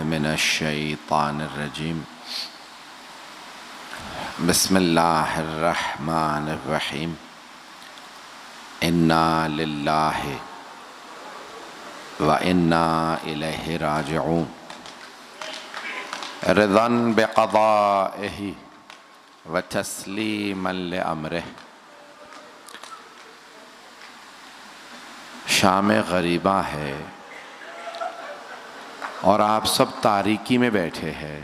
من الشیطان الرجیم بسم اللہ الرحمن الرحیم انا للہ وانا الیہ راجعون رضا بقضائہ وتسلیما لامرہ۔ شام غریبہ ہے اور آپ سب تاریکی میں بیٹھے ہیں۔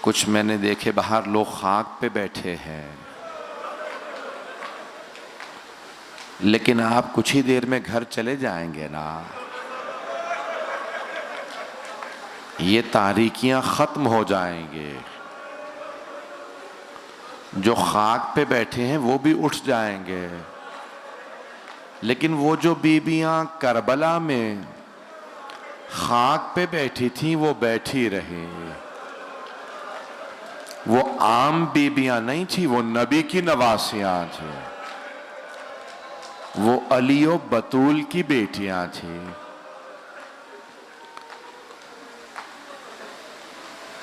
کچھ میں نے دیکھے باہر لوگ خاک پہ بیٹھے ہیں، لیکن آپ کچھ ہی دیر میں گھر چلے جائیں گے نا، یہ تاریکیاں ختم ہو جائیں گے۔ جو خاک پہ بیٹھے ہیں وہ بھی اٹھ جائیں گے، لیکن وہ جو بیبیاں کربلا میں خاک پہ بیٹھی تھیں وہ بیٹھی رہی۔ وہ عام بیبیاں نہیں تھی، وہ نبی کی نواسیاں تھیں، وہ علی و بطول کی بیٹیاں تھیں۔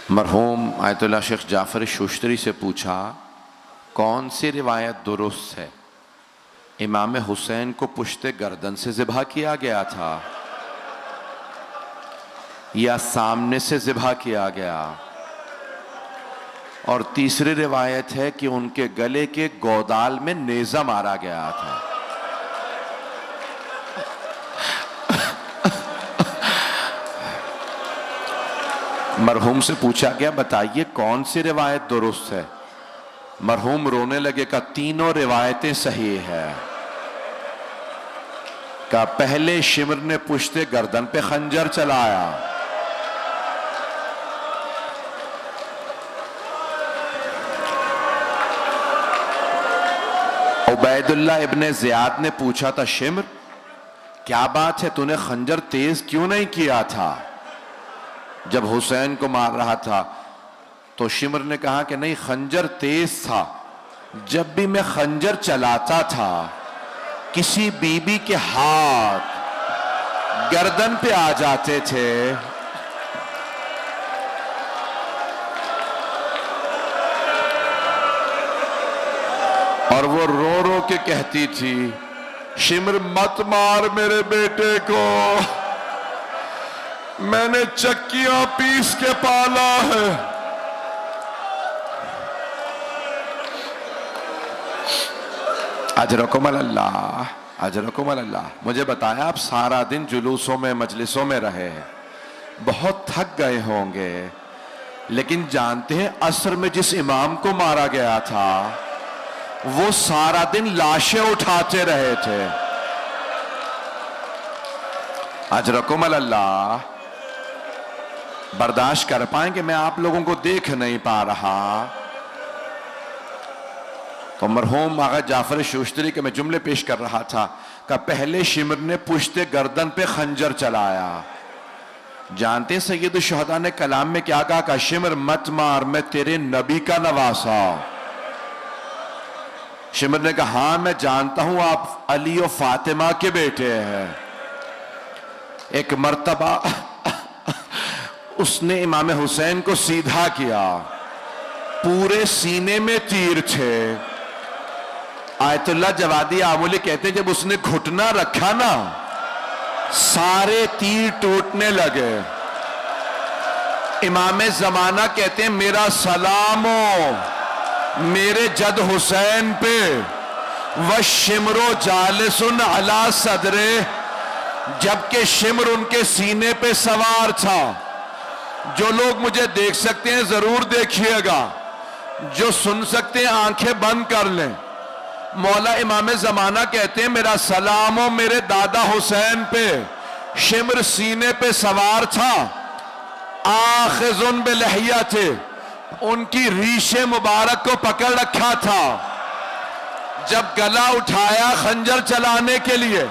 مرحوم آیت اللہ شیخ جعفر شوشتری سے پوچھا کون سی روایت درست ہے؟ امام حسین کو پشت گردن سے ذبح کیا گیا تھا یا سامنے سے ذبح کیا گیا؟ اور تیسری روایت ہے کہ ان کے گلے کے گودال میں نیزہ مارا گیا تھا۔ مرحوم سے پوچھا گیا بتائیے کون سی روایت درست ہے؟ مرحوم رونے لگے کہ تینوں روایتیں صحیح ہے۔ کہ پہلے شمر نے پشت گردن پہ خنجر چلایا، عبید اللہ ابن زیاد نے پوچھا تھا شمر کیا بات ہے، تو نے خنجر تیز کیوں نہیں کیا تھا جب حسین کو مار رہا تھا؟ تو شمر نے کہا کہ نہیں، خنجر تیز تھا، جب بھی میں خنجر چلاتا تھا کسی بی بی کے ہاتھ گردن پہ آ جاتے تھے، اور وہ رو رو کے کہتی تھی شمر مت مار میرے بیٹے کو، میں نے چکیاں پیس کے پالا ہے۔ اجرکم اللہ، اجرکم اللہ۔ مجھے بتایا آپ سارا دن جلوسوں میں مجلسوں میں رہے ہیں، بہت تھک گئے ہوں گے، لیکن جانتے ہیں عصر میں جس امام کو مارا گیا تھا وہ سارا دن لاشیں اٹھاتے رہے تھے۔ اجرکم اللہ۔ برداشت کر پائیں کہ میں آپ لوگوں کو دیکھ نہیں پا رہا؟ تو مرحوم آقا جعفر شوشتری کے میں جملے پیش کر رہا تھا کہ پہلے شمر نے پشت گردن پہ خنجر چلایا۔ جانتے ہیں سید الشہداء نے کلام میں کیا کہا کہ شمر مت مار، میں تیرے نبی کا نواسا۔ شمر نے کہا ہاں میں جانتا ہوں آپ علی و فاطمہ کے بیٹے ہیں۔ ایک مرتبہ اس نے امام حسین کو سیدھا کیا، پورے سینے میں تیر تھے۔ آیت اللہ جوادی آمولی کہتے ہیں جب اس نے گھٹنا رکھا نا سارے تیر ٹوٹنے لگے۔ امام زمانہ کہتے ہیں میرا سلام ہو میرے جد حسین پہ، وَالشِّمْرُ جَالِسٌ عَلَى صَدْرِهِ، جبکہ شمر ان کے سینے پہ سوار تھا۔ جو لوگ مجھے دیکھ سکتے ہیں ضرور دیکھیے گا، جو سن سکتے ہیں آنکھیں بند کر لیں۔ مولا امام زمانہ کہتے ہیں میرا سلام ہو میرے دادا حسین پہ، شمر سینے پہ سوار تھا، آخذن بلحیتہ، ان کی ریش مبارک کو پکڑ رکھا تھا۔ جب گلا اٹھایا خنجر چلانے کے لیے،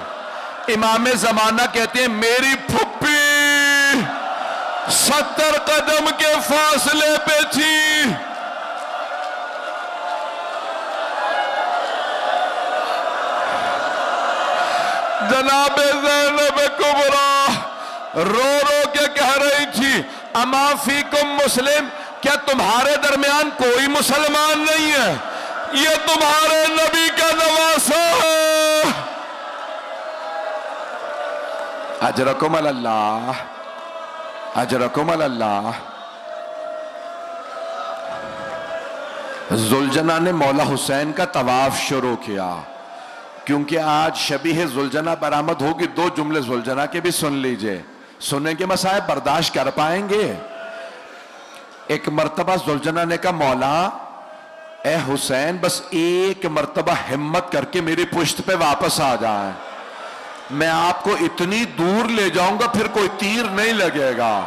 امام زمانہ کہتے ہیں میری پھپھی 70 قدم کے فاصلے پہ تھی۔ جناب زینب کبریٰ رو رو کے کہہ رہی تھی اما فیکم مسلم، کیا تمہارے درمیان کوئی مسلمان نہیں ہے؟ یہ تمہارے نبی کا نواسہ ہے۔ اجرکم اللہ، اجرکم اللہ۔ زلجنہ نے مولا حسین کا طواف شروع کیا، کیونکہ آج شبیہ زلجنہ برآمد ہوگی۔ دو جملے زلجنہ کے بھی سن لیجئے، سنیں کے مسائب برداشت کر پائیں گے؟ ایک مرتبہ زلجنہ نے کہا مولا اے حسین، بس ایک مرتبہ ہمت کر کے میری پشت پہ واپس آ جائیں، میں آپ کو اتنی دور لے جاؤں گا پھر کوئی تیر نہیں لگے گا۔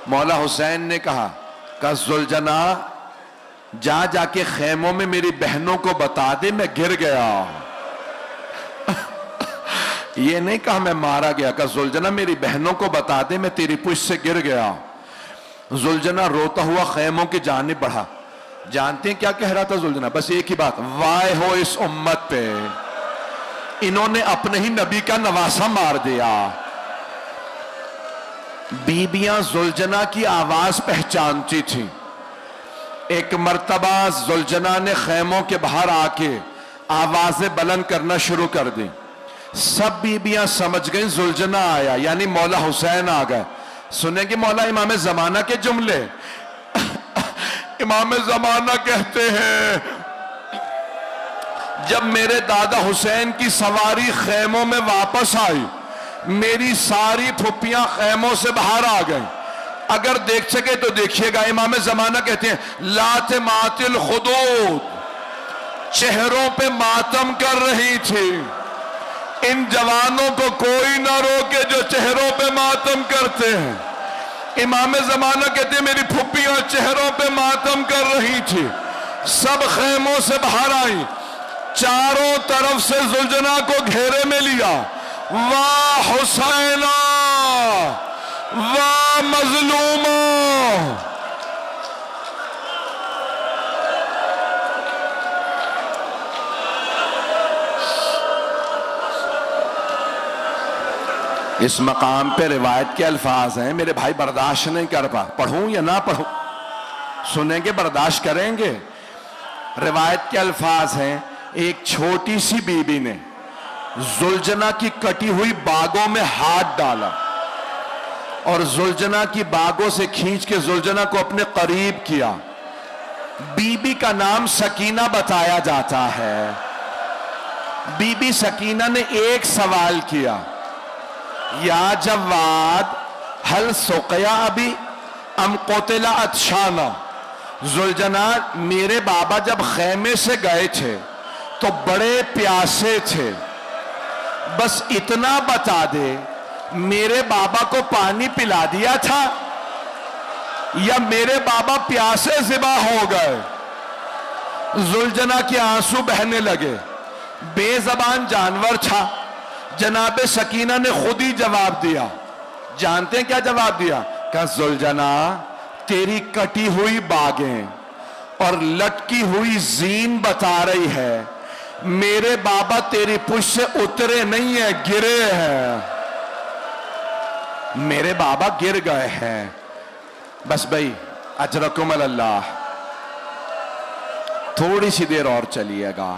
مولا حسین نے کہا زلجنہ جا جا کے خیموں میں میری بہنوں کو بتا دے میں گر گیا۔ یہ نہیں کہا میں مارا گیا، کہا زلجنہ میری بہنوں کو بتا دے میں تیری پشت سے گر گیا۔ زلجنہ روتا ہوا خیموں کی جانب بڑھا۔ جانتے ہیں کیا کہہ رہا تھا زلجنہ؟ بس ایک ہی بات، وائے ہو اس امت پہ، انہوں نے اپنے ہی نبی کا نواسہ مار دیا۔ بیبیاں زلجنہ کی آواز پہچانتی تھیں۔ ایک مرتبہ زلجنہ نے خیموں کے باہر آ کے آوازیں بلند کرنا شروع کر دی۔ سب بیبیاں سمجھ گئیں زلجنہ آیا، یعنی مولا حسین آ گئے۔ سنیں گے مولا امام زمانہ کے جملے؟ امام زمانہ کہتے ہیں جب میرے دادا حسین کی سواری خیموں میں واپس آئی، میری ساری پھپھیاں خیموں سے باہر آ گئیں۔ اگر دیکھ سکے تو دیکھیے گا، امام زمانہ کہتے ہیں لاتمات الخدود، چہروں پہ ماتم کر رہی تھی۔ ان جوانوں کو کوئی نہ روکے جو چہروں پہ ماتم کرتے ہیں۔ امام زمانہ کہتے ہیں میری پھپھیاں چہروں پہ ماتم کر رہی تھی، سب خیموں سے باہر آئیں، چاروں طرف سے زلجنہ کو گھیرے میں لیا۔ واہ حسینہ، واہ مظلومہ۔ اس مقام پہ روایت کے الفاظ ہیں، میرے بھائی برداشت نہیں کر پا، پڑھوں یا نہ پڑھوں؟ سنیں گے، برداشت کریں گے؟ روایت کے الفاظ ہیں، ایک چھوٹی سی بی بی نے زلجنہ کی کٹی ہوئی باگوں میں ہاتھ ڈالا اور زلجنہ کی باگوں سے کھینچ کے زلجنہ کو اپنے قریب کیا۔ بی بی کا نام سکینہ بتایا جاتا ہے۔ بی بی سکینہ نے ایک سوال کیا، یا جواد حل سقیا ابی ام قتل عطشانا؟ زلجنہ میرے بابا جب خیمے سے گئے تھے تو بڑے پیاسے تھے، بس اتنا بتا دے میرے بابا کو پانی پلا دیا تھا یا میرے بابا پیاسے ذبح ہو گئے؟ زلجنہ کے آنسو بہنے لگے، بے زبان جانور تھا۔ جناب سکینہ نے خود ہی جواب دیا۔ جانتے ہیں کیا جواب دیا؟ کہ زلجنہ تیری کٹی ہوئی باگیں اور لٹکی ہوئی زین بتا رہی ہے میرے بابا تیری پشت سے اترے نہیں ہیں، گرے ہیں، میرے بابا گر گئے ہیں۔ بس بھائی اجرکم اللہ، تھوڑی سی دیر اور چلیے گا،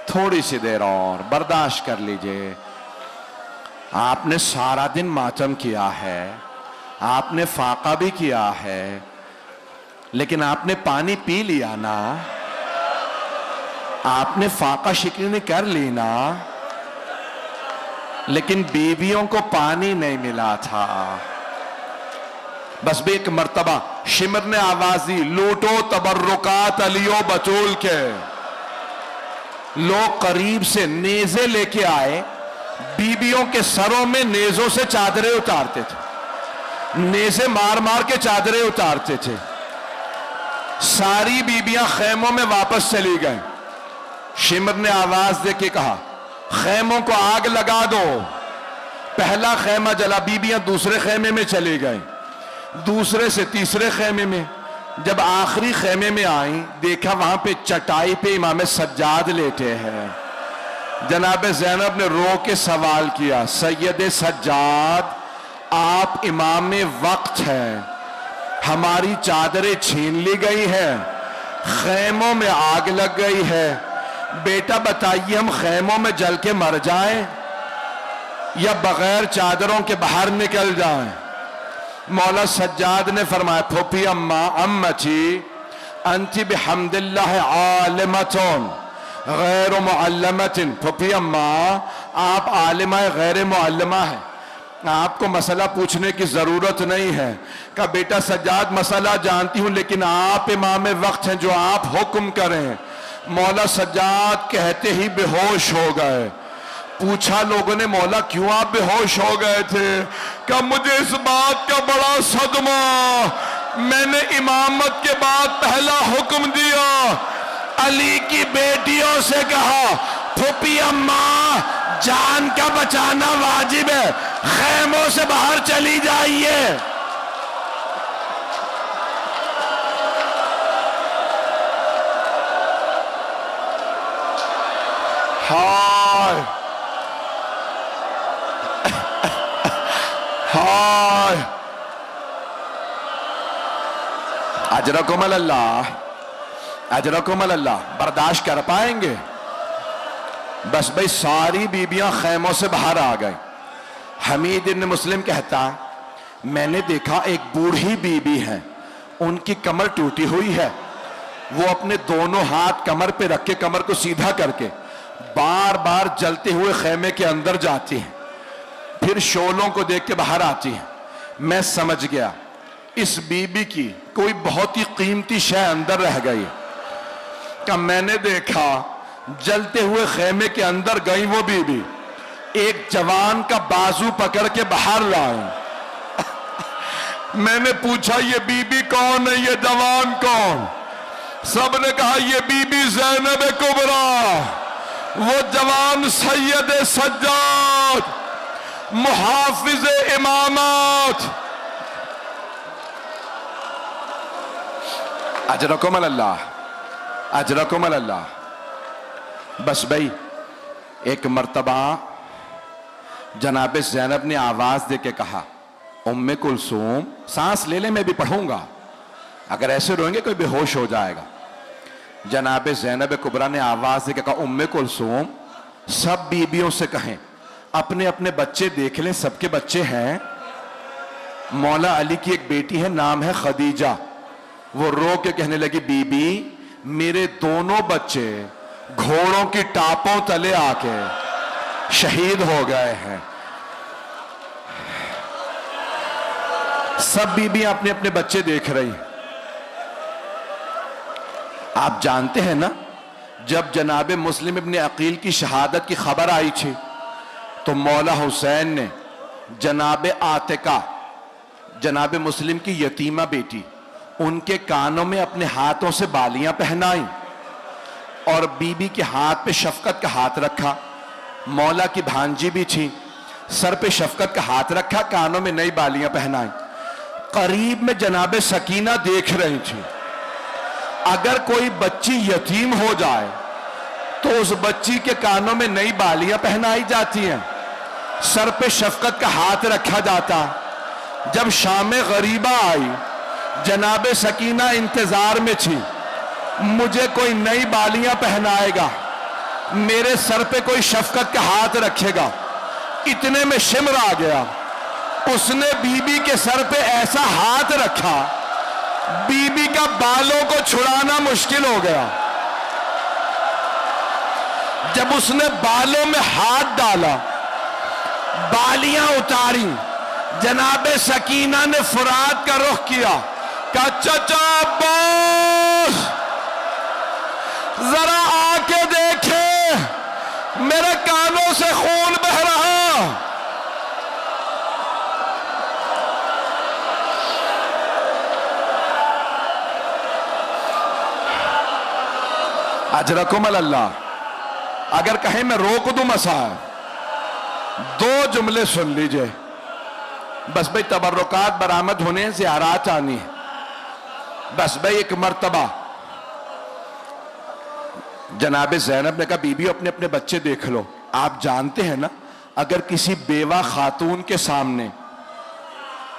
تھوڑی سی دیر اور برداشت کر لیجئے۔ آپ نے سارا دن ماتم کیا ہے، آپ نے فاقہ بھی کیا ہے، لیکن آپ نے پانی پی لیا نا، آپ نے فاقہ شکنی کر لی نا، لیکن بیویوں کو پانی نہیں ملا تھا۔ بس بھی ایک مرتبہ شمر نے آواز دی، لوٹو تبرکات علیو بطول کے۔ لوگ قریب سے نیزے لے کے آئے، بیویوں کے سروں میں نیزوں سے چادریں اتارتے تھے، نیزے مار مار کے چادریں اتارتے تھے۔ ساری بیویاں خیموں میں واپس چلی گئیں۔ شمر نے آواز دے کے کہا خیموں کو آگ لگا دو۔ پہلا خیمہ جلا، بیویاں دوسرے خیمے میں چلی گئیں، دوسرے سے تیسرے خیمے میں۔ جب آخری خیمے میں آئیں، دیکھا وہاں پہ چٹائی پہ امام سجاد لیٹے ہیں۔ جناب زینب نے رو کے سوال کیا، سید سجاد آپ امام وقت ہیں، ہماری چادریں چھین لی گئی ہیں، خیموں میں آگ لگ گئی ہے، بیٹا بتائیے ہم خیموں میں جل کے مر جائیں یا بغیر چادروں کے باہر نکل جائیں؟ مولا سجاد نے فرمایا پھوپھی امتی انتی بحمد اللہ عالمتون غیر معلمت، پھوپھی اماں آپ عالمہ غیر معلمہ ہیں، آپ کو مسئلہ پوچھنے کی ضرورت نہیں ہے۔ کہا بیٹا سجاد مسئلہ جانتی ہوں لیکن آپ امام وقت ہیں، جو آپ حکم کریں۔ مولا سجاد کہتے ہی بے ہوش ہو گئے۔ پوچھا لوگوں نے مولا کیوں آپ بے ہوش ہو گئے تھے؟ کہ مجھے اس بات کا بڑا صدمہ، میں نے امامت کے بعد پہلا حکم دیا، علی کی بیٹیوں سے کہا پھوپھی اماں جان کا بچانا واجب ہے، خیموں سے باہر چلی جائیے۔ ہائے ہائے، اجرکم اللہ، اجرکم اللہ، برداشت کر پائیں گے؟ بس بھئی ساری بیبیاں خیموں سے باہر آ گئیں۔ حمید ابن مسلم کہتا میں نے دیکھا ایک بوڑھی بی بی ہے، ان کی کمر ٹوٹی ہوئی ہے، وہ اپنے دونوں ہاتھ کمر پہ رکھ کے کمر کو سیدھا کر کے بار بار جلتے ہوئے خیمے کے اندر جاتی ہیں، پھر شعلوں کو دیکھ کے باہر آتی ہیں۔ میں سمجھ گیا اس بی بی کی کوئی بہت ہی قیمتی شے اندر رہ گئی۔ کہ میں نے دیکھا جلتے ہوئے خیمے کے اندر گئی وہ بی بی، ایک جوان کا بازو پکڑ کے باہر لائیں۔ میں نے پوچھا یہ بی بی کون ہے، یہ جوان کون؟ سب نے کہا یہ بی بی زینب کبریٰ، وہ جوان سید سجاد، محافظ امامات۔ اجرکم اللہ، اجرکم اللہ۔ بس بھئی ایک مرتبہ جناب زینب نے آواز دے کے کہا ام کلثوم، سانس لے لے میں بھی پڑھوں گا، اگر ایسے روئیں گے کوئی بے ہوش ہو جائے گا۔ جناب زینب کبریٰ نے آواز دے کے کہا ام کلثوم سب بیبیوں سے کہیں اپنے اپنے بچے دیکھ لیں، سب کے بچے ہیں۔ مولا علی کی ایک بیٹی ہے، نام ہے خدیجہ، وہ رو کے کہنے لگی بی بی میرے دونوں بچے گھوڑوں کی ٹاپوں تلے آ کے شہید ہو گئے ہیں۔ سب بیبیاں اپنے اپنے بچے دیکھ رہی۔ آپ جانتے ہیں نا جب جناب مسلم ابن عقیل کی شہادت کی خبر آئی تھی تو مولا حسین نے جناب عاتقہ، جناب مسلم کی یتیمہ بیٹی، ان کے کانوں میں اپنے ہاتھوں سے بالیاں پہنائیں اور بی بی کے ہاتھ پہ شفقت کا ہاتھ رکھا۔ مولا کی بھانجی بھی تھی، سر پہ شفقت کا ہاتھ رکھا، کانوں میں نئی بالیاں پہنائیں۔ قریب میں جناب سکینہ دیکھ رہی تھی، اگر کوئی بچی یتیم ہو جائے تو اس بچی کے کانوں میں نئی بالیاں پہنائی جاتی ہیں، سر پہ شفقت کا ہاتھ رکھا جاتا۔ جب شام غریبہ آئی جناب سکینہ انتظار میں تھی، مجھے کوئی نئی بالیاں پہنائے گا، میرے سر پہ کوئی شفقت کا ہاتھ رکھے گا۔ اتنے میں شمر آ گیا، اس نے بی بی کے سر پہ ایسا ہاتھ رکھا بی بی کا بالوں کو چھڑانا مشکل ہو گیا۔ جب اس نے بالوں میں ہاتھ ڈالا، بالیاں اتاری، جناب سکینہ نے فرات کا رخ کیا، کہا چچا عباس ذرا آ کے دیکھے میرے کانوں سے خون بہ رہا۔ اجرکم اللہ۔ اگر کہیں میں روک دوں مسائل، دو جملے سن لیجئے بس بھئی، تبرکات برآمد ہونے زیارات آنی ہے۔ بس بھئی ایک مرتبہ جناب زینب نے کہا بی بی اپنے اپنے بچے دیکھ لو۔ آپ جانتے ہیں نا اگر کسی بیوہ خاتون کے سامنے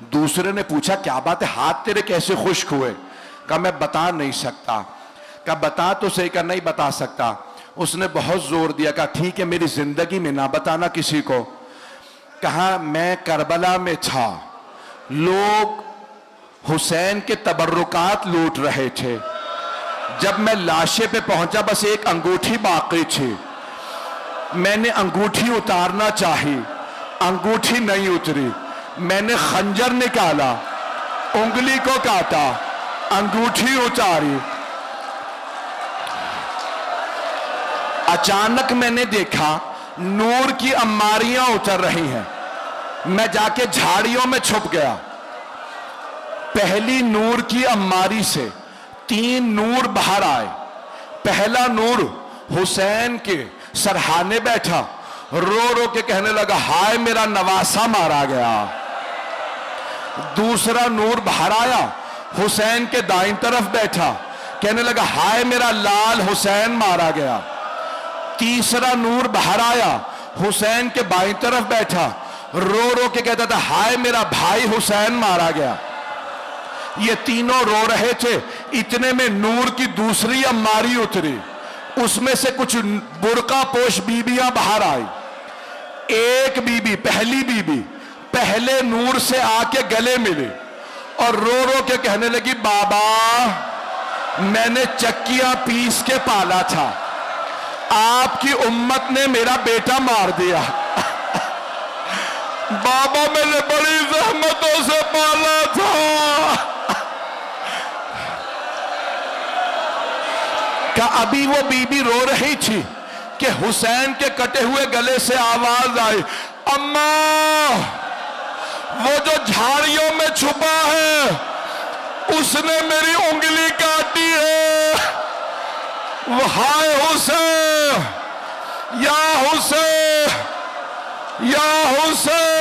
دوسرے نے پوچھا کیا بات ہے، ہاتھ تیرے کیسے خشک ہوئے؟ کہا میں بتا نہیں سکتا۔ کہا بتا تو صحیح، کہا نہیں بتا سکتا۔ اس نے بہت زور دیا، کہا ٹھیک ہے میری زندگی میں نہ بتانا کسی کو۔ کہا میں کربلا میں تھا، لوگ حسین کے تبرکات لوٹ رہے تھے، جب میں لاشے پہ پہنچا بس ایک انگوٹھی باقی تھی، میں نے انگوٹھی اتارنا چاہی، انگوٹھی نہیں اتری، میں نے خنجر نکالا، انگلی کو کاٹا، انگوٹھی اتاری۔ اچانک میں نے دیکھا نور کی عماریاں اتر رہی ہیں، میں جا کے جھاڑیوں میں چھپ گیا۔ پہلی نور کی عماری سے 3 نور باہر آئے۔ پہلا نور حسین کے سرہانے بیٹھا، رو رو کے کہنے لگا ہائے میرا نواسہ مارا گیا۔ دوسرا نور باہر آیا، حسین کے دائیں طرف بیٹھا، کہنے لگا ہائے میرا لال حسین مارا گیا۔ تیسرا نور باہر آیا، حسین کے بائیں طرف بیٹھا، رو رو کے کہتا تھا ہائے میرا بھائی حسین مارا گیا۔ یہ تینوں رو رہے تھے، اتنے میں نور کی دوسری عماری اتری، اس میں سے کچھ برقع پوش بیبیاں باہر آئی۔ ایک بی بی، پہلی بی بی پہلے نور سے آ کے گلے ملی اور رو رو کے کہنے لگی بابا میں نے چکیاں پیس کے پالا تھا، آپ کی امت نے میرا بیٹا مار دیا۔ بابا میں نے بڑی زحمتوں سے پالا تھا۔ کہ ابھی وہ بی بی رو رہی تھی کہ حسین کے کٹے ہوئے گلے سے آواز آئی اماں وہ جو جھاڑیوں میں چھپا ہے اس نے میری انگلی کاٹی ہے۔ وہ ہائے حسین یا حسین یا حسین۔